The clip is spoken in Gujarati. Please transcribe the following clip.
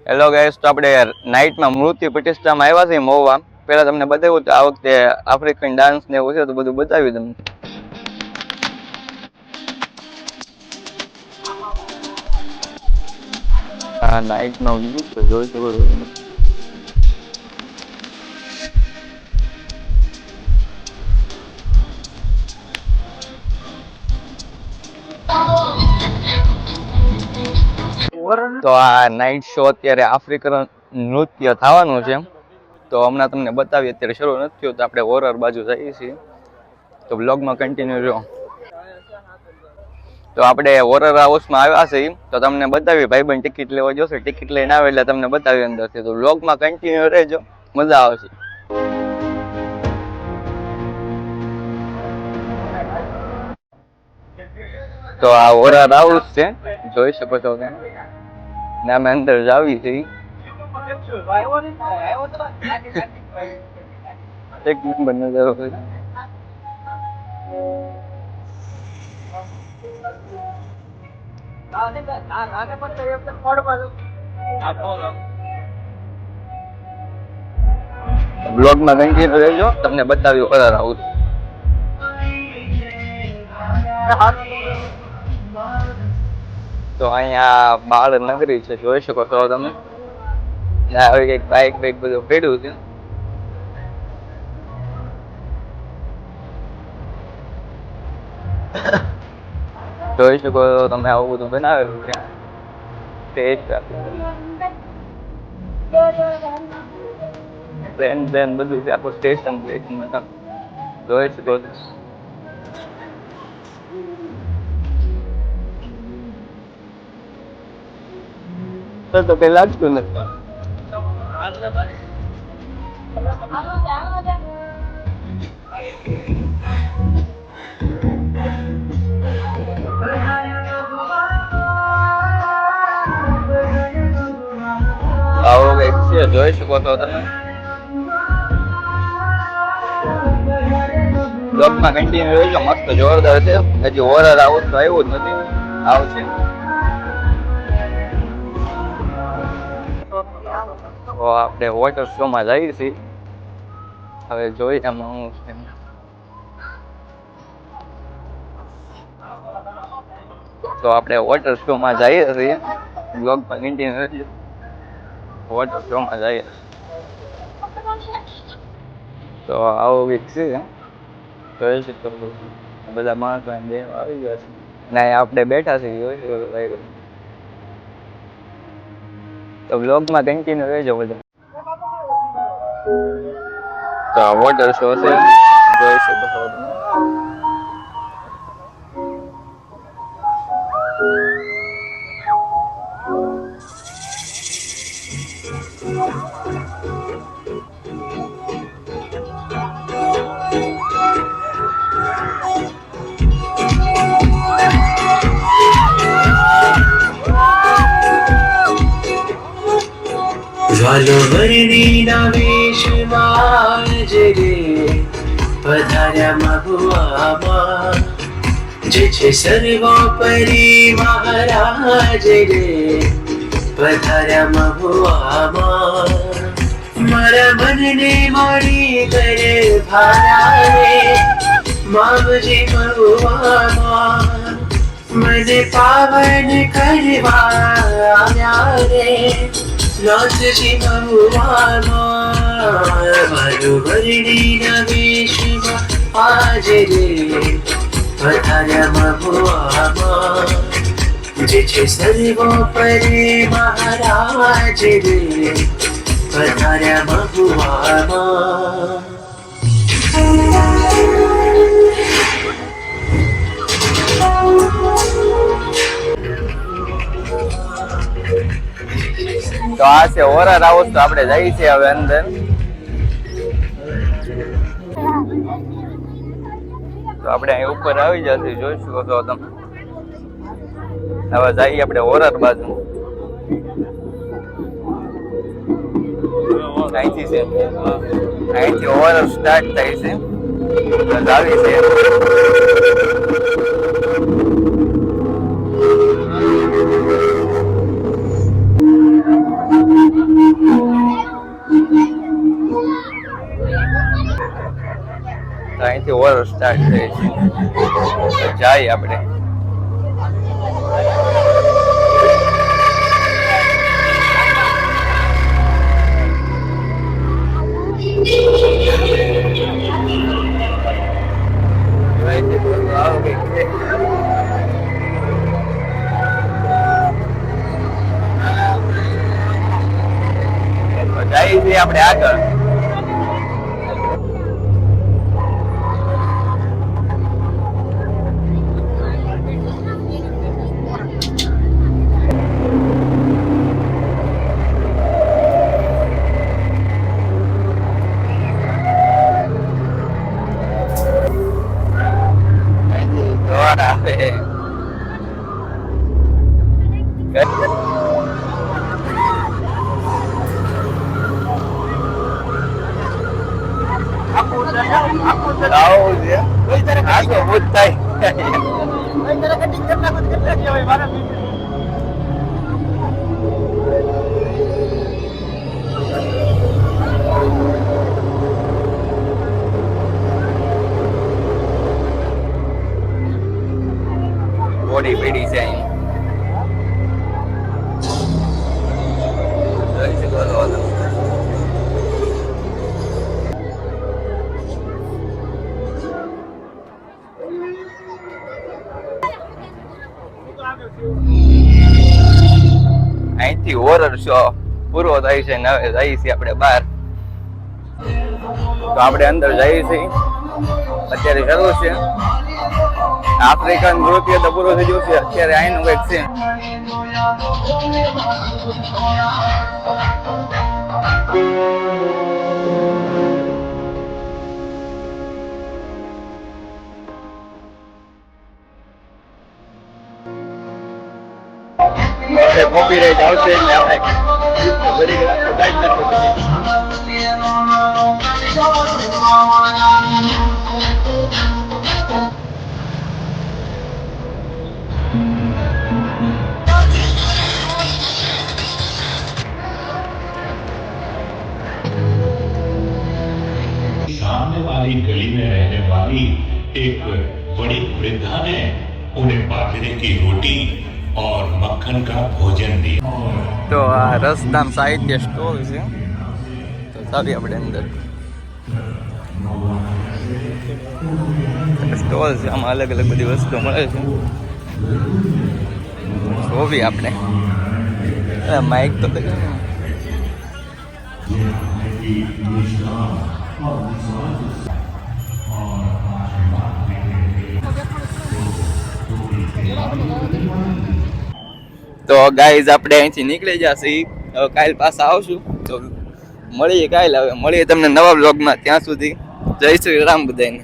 હેલો ગાઈસ, તો આપણે નાઇટમાં મૃત્યુ પ્રતિષ્ઠામાં આવ્યા છીએ મહુવા. પહેલા તમને બતાવ્યું તો આ વખતે આફ્રિકન ડાન્સ ને એવું છે તો બધું બતાવ્યું તમને. હા, નાઇટમાં વ્યૂ તો જોઈ શકો છો તમે. તો આ નાઇટ શો અત્યારે આફ્રિકન નૃત્ય થવાનું છે, તો હમણાં તમને બતાવીએ. અત્યારે શરૂ નથી થયું તો આપણે હોરર બાજુ જઈએ છીએ, તો બ્લોગમાં કન્ટિન્યુ રહો. તો આપણે હોરર હાઉસમાં આવ્યા છીએ, તો તમને બતાવી. ભાઈબંધ ટિકિટ લેવા જોશે, ટિકિટ લઈને આવે એટલે તમને બતાવી અંદરથી. તો બ્લોગમાં કન્ટિન્યુ રહેજો, મજા આવશે. તો આ હોરર હાઉસ છે, જોઈ શકો છો તમે. ને અમે અંદર જાવી છીએ. એક નંબર નજારો છે. બ્લોગમાં કન્ટિન્યુ રહેજો, તમને બતાવ્યું હોરર હાઉસ. તો અહીંયા બાળ નગરી છે, જોઈ શકો છો તમે. આવી કઈક બાઈક બધું પડ્યું છે. જોઈ શકો છો તમે, આવું બધું બનાવેલું છે. ટ્રેન બધું છે, આખું સ્ટેશન જોઈ શકો છો. તો કઈ લાગતું નથી. આવો કઈક છે, જોઈ શકો છો તમે. બ્લોગમાં કન્ટિન્યુ રહેજો, મસ્ત જોરદાર છે. હજી હોરર આવું તો આવ્યું જ નથી, આવશે. તો આપણે વોટર શો માં જઈએ છીએ, હવે જોઈએ એમાં હું છે. તો આપણે વોટર શો માં જઈએ છીએ, બ્લોગમાં કન્ટિન્યુ રહેજો. વોટર શો માં જઈએ તો આવું વીક છે. જોઈ શકો બધા માણસો આવી ગયા છે ને આપણે બેઠા છીએ. તો બ્લોગમાં કન્ટિન્યુ રહેજો બધા. તો આ વોટર શો છે, જોઈ શકો છો તમે. વાલોવરણીના વેશમાં જરે પધાર્યા મહુવામાં, જે છે સર્વોપરી મહારાજ રે પધાર્યા મહુવામાં. મારા મનને મારી કરે ભારા રે માવજી મહુવામાં. મને પાવન કરવા આવ્યા રે નાથજી મહુવામાં. વાલોવરણીના વેશમાં આજે રે પધાર્યા મહુવામાં, જે છે સર્વોપરી મહારાજ રે પધાર્યા મહુવામાં. તો આ છે હોરર હાઉસ, તો આપણે જઈએ છીએ હવે અંદર. તો આપણે અહીં ઉપર આવી જશે, જોઈ શકો છો તમે. હવે જઈએ આપણે હોરર બાજુ. અહીંથી હોરર સ્ટાર્ટ થાય છે, આવી છે. અહીંયાથી હોરર સ્ટાર્ટ થાય છે. તો જાય આપણે. જાય છે આપણે આગળ. બોડી પડી છે અહીં. અહીંથી હોરર શો પૂરો થાય છે ને હવે જઈએ છીએ આપણે બહાર. તો આપણે અંદર જઈએ છીએ. અત્યારે શરૂ છે આફ્રિકન નૃત્ય તો પૂરો થઈ ગયું છે. અત્યારે અહીંનું કંઈક છે. કોપીરાઈટ આવશે એટલે આપણે બધી ટાઈપ નથી. सामने वाली गली में रहने वाली एक बड़ी वृद्धा ने उन्हें बाजरे की रोटी और मक्खन का भोजन दिया. તો આ રસધામ સાહિત્ય સ્ટોર છે. તો ચાલીએ આપણે અંદર. સ્ટોલ છે, આમાં અલગ અલગ બધી વસ્તુ મળે છે. જોવી આપણે. માઇક તો તો ગાઈઝ આપણે અહીંથી નીકળી જશે. હવે કાલ પાછા આવશું. તો મળીએ કાલ. હવે મળીએ તમને નવા બ્લોગમાં. ત્યાં સુધી જય શ્રી રામ બધાને.